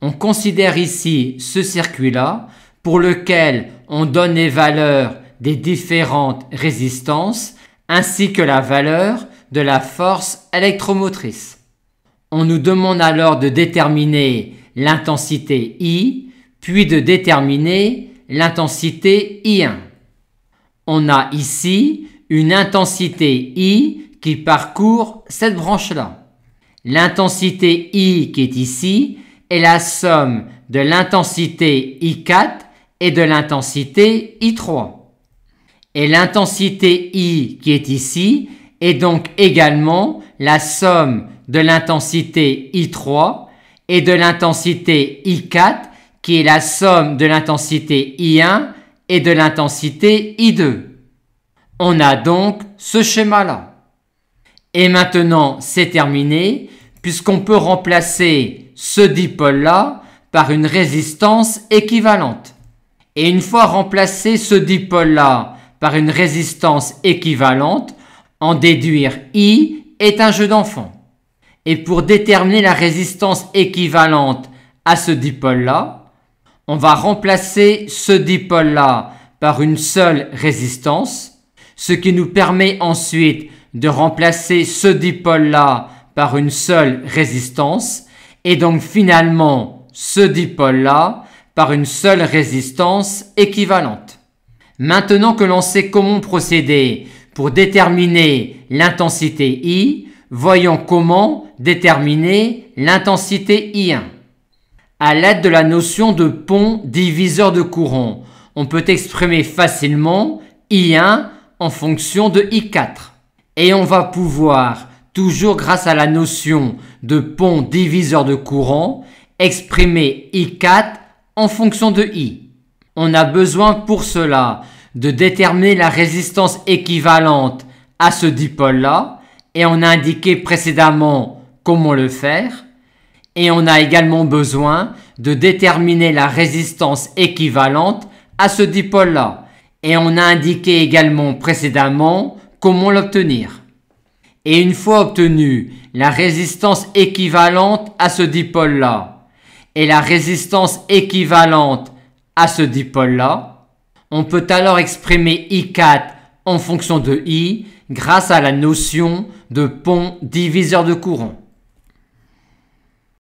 On considère ici ce circuit-là pour lequel on donne les valeurs des différentes résistances ainsi que la valeur de la force électromotrice. On nous demande alors de déterminer l'intensité I, puis de déterminer l'intensité I1. On a ici une intensité I qui parcourt cette branche-là. L'intensité I qui est ici est la somme de l'intensité I4 et de l'intensité I3. Et l'intensité I qui est ici est donc également la somme de l'intensité I3 et de l'intensité I4 qui est la somme de l'intensité I1 et de l'intensité I2. On a donc ce schéma-là. Et maintenant, c'est terminé puisqu'on peut remplacer ce dipôle-là par une résistance équivalente. Et une fois remplacé ce dipôle-là par une résistance équivalente, en déduire I est un jeu d'enfant. Et pour déterminer la résistance équivalente à ce dipôle-là, on va remplacer ce dipôle-là par une seule résistance, ce qui nous permet ensuite de remplacer ce dipôle-là par une seule résistance, et donc finalement ce dipôle-là par une seule résistance équivalente. Maintenant que l'on sait comment procéder pour déterminer l'intensité I, voyons comment déterminer l'intensité I1. À l'aide de la notion de pont diviseur de courant, on peut exprimer facilement I1 en fonction de I4. Et on va pouvoir, toujours grâce à la notion de pont diviseur de courant, exprimer I4 en fonction de I. On a besoin pour cela de déterminer la résistance équivalente à ce dipôle-là, et on a indiqué précédemment comment le faire. Et on a également besoin de déterminer la résistance équivalente à ce dipôle-là. Et on a indiqué également précédemment comment l'obtenir. Et une fois obtenue la résistance équivalente à ce dipôle-là et la résistance équivalente à ce dipôle-là, on peut alors exprimer I4 en fonction de I grâce à la notion de pont diviseur de courant.